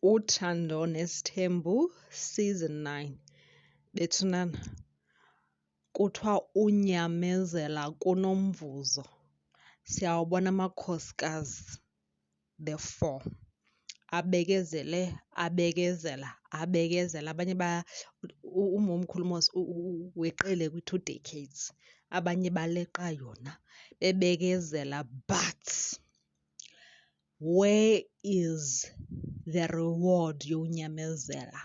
Uthando Nesithembu, Season 9. Bethunana, kuthiwa unyamezela kunomvuzo. Siyawubona amakhosikazi, the 4. Abekezele, abekezela. Abanye umomkhulu mos weqele kwi-2 decades. Abanye baleqa yona, bebekezela. But where is the reward yonyamezela?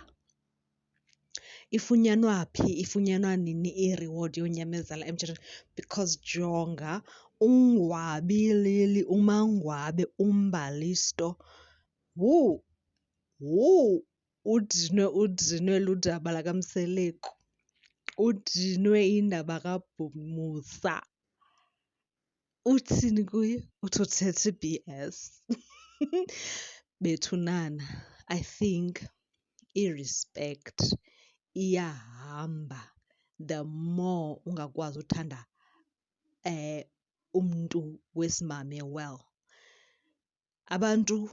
Ifunyanwa phi? Ifunyanwa nini i-reward yonyamezela emtshatweni? Because jonga, ungwabilili umangwabe umbalisto. Udinwe ludaba lakaMseleko. Udinwe indaba kaBhumusa. Uthini kuye? Uthi uthetha i-BS. Bethunana, I think i-respect iyahamba the more ungakwazi uthanda umntu wesimame well. Abantu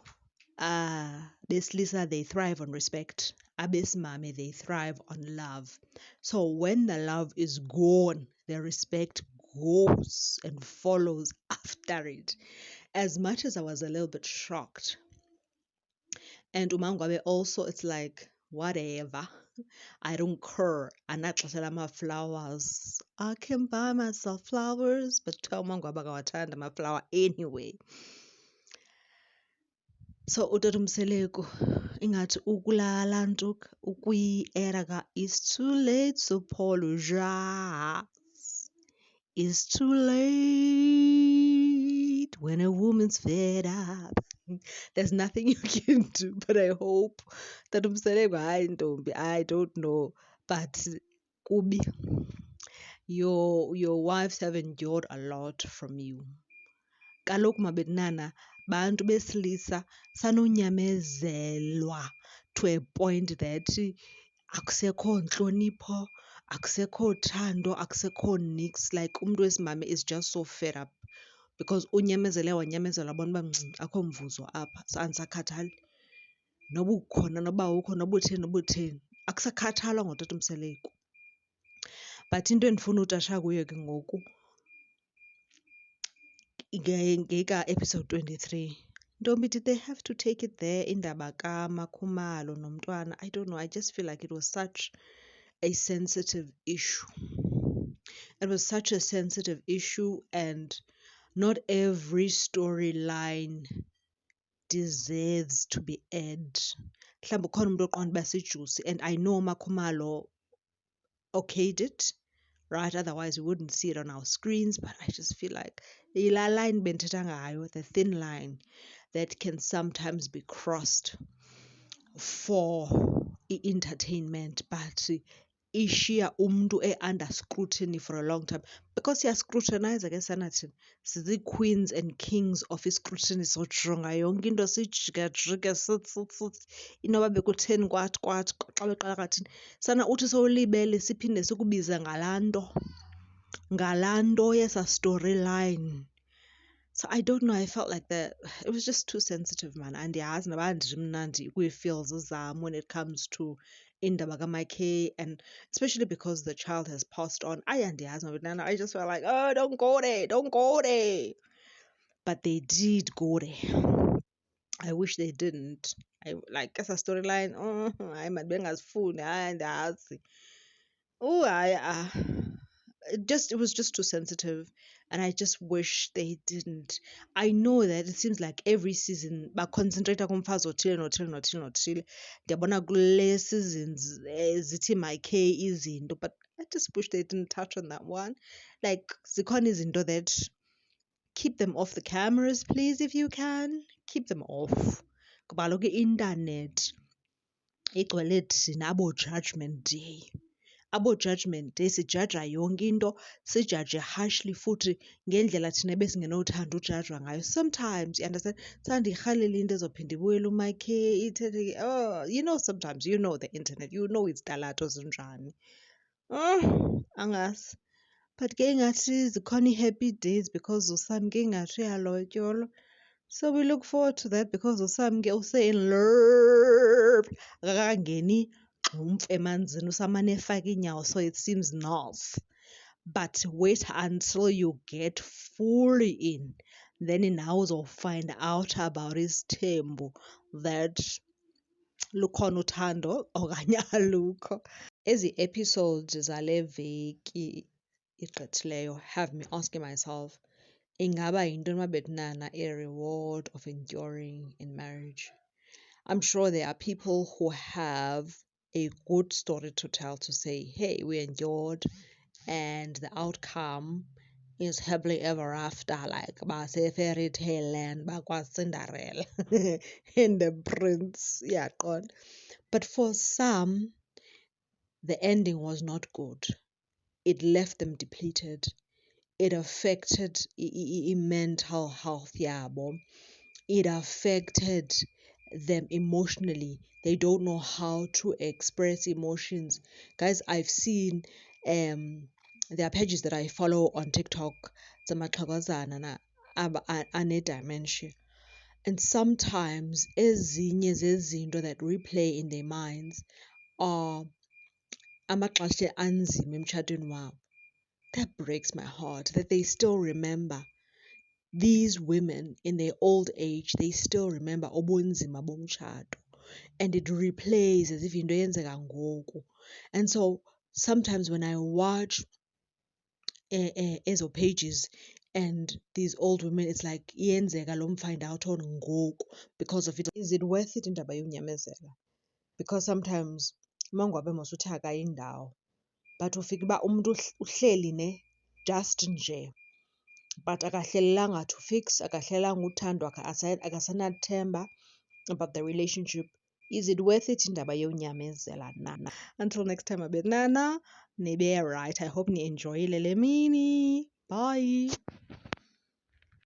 besilisa, they thrive on respect. Abesimame, they thrive on love. So when the love is gone, the respect goes and follows after it. As much as I was a little bit shocked, and umangwabe also, it's like, whatever, I don't care. Anaxesha lama flowers. I can buy myself flowers, but umangwabe akawathanda ama-flower anyway. So utata Mseleko ingathi ukulala nto ukwi-era ka it's too late to apologize. It's too late when a woman's fed up. There's nothing you can do, but I hope that Mseleko, I don't know, but Kubi, your wives have endured a lot from you. Kaloku mabetnana, bantu besilisa sanonyamezelwa to a point that akusekho ntlonipho, akusekho thando, akusekho nix. Like umntu wesimame is just so fed up because unyamezele wanyamezela abona uba akho mvuzo apha. So andisakhathali noba ukhona noba ukho noba utheni akusakhathalwa ngotata Mseleko. But into endifuna utasha kuyo ke ngoku ngeka episode 23, Ntombi, did they have to take it there indaba kaMakhumalo nomntwana? I don't know, I just feel like it was such a sensitive issue. It was such a sensitive issue, and not every storyline deserves to be aired. Mhlawumbi ukhona umuntu oqonda uba sijuicy, and I know Makhumalo okayed it, right? Otherwise we wouldn't see it on our screens. But I just feel like the line bendithetha ngayo, the thin line that can sometimes be crossed for entertainment, but ishiya umntu under scrutiny for a long time, because siyascrutinize ke sanathini, sizi-queens and kings of scrutiny. Sojonga yonke into, sijikajike inoba bekutheni kwathi xa beqala kathini sana, uthi sowulibele siphinde sikubize ngalaa nto yesa storyline. So I don't know, I felt like it was just too sensitive, man. Andiyazi noba ndimnandi kwii-feels zam when it comes to indaba kaMakhe, and especially because the child has passed on. Andiyazi mabetnana, I just felt like, oh, don't go there. But they did go there. I wish they didn't. I like esa storyline, hayi man, bengazifuni, hayi andiyazi. It was just too sensitive, and I just wish they didn't. I know that it seems like every season concentrate kumfazi nothile. Ndiyabona kule seasons zithi Makhe izinto, but I just wish they didn't touch on that one. Like zikhona izinto that keep them off the cameras, please, if you can. Keep them off. Kuba kaloku i-internet igcwele thina abo-Judgment Day. Abo-Judgment Day sijaja yonke into, sijaje harshly futhi ngendlela thina besingenothanda ujajwa ngayo. Sometimes, you understand, sandiyirhalela into ezophinda ibuyele uMakhe ithethe, sometimes you know the internet, you know izitalato zinjani. Angazi. But ke ingathi zikhona ii-happy days because uSam ke ingathi uyalotyolwa. So we look forward to that because uSam ke use-in love. akakangeni gxumph emanzini usamane efaka iinyawo, so it seems nice. But wait until you get fully in, then now uzowufind out about isithembu that lukhona uthando okanye alukho. Ezi episodes zale veki igqithileyo have me asking myself, ingaba yintoni uma bekunana a reward of enduring in marriage? I'm sure there are people who have a good story to tell, to say, hey, we endured and the outcome is happily ever after, like base fairy tale land bakwa Cinderella and the prince. Yeah, God. But for some, the ending was not good. It left them depleted. It affected mental health yabo. It affected them emotionally. They don't know how to express emotions. Guys, I've seen there are pages that I follow on TikTok, zamaxhagwazana ane-dementia. And sometimes ezinye zezinto that replay in their minds are amaxesha anzima emtshatweni wabo. That breaks my heart that they still remember. These women in their old age, they still remember obunzima bomtshato, and it replays as if into yenzeka ngoku. And so sometimes when I watch ezo pages and these old women, it's like iyenzeka lo find out on ngoku because of it. Is it worth it indaba yonyamezela? Because sometimes mangabe masuthi akayi indawo, but ufika uba umntu uhleli ne just nje, but akahlelelanga to fix, akahlelelanga uthandwa, akasenathemba about the relationship. Is it worth it indaba yonyamezela na? Until next time, abenana, nibe right. I hope ni enjoyile le mini. Bye.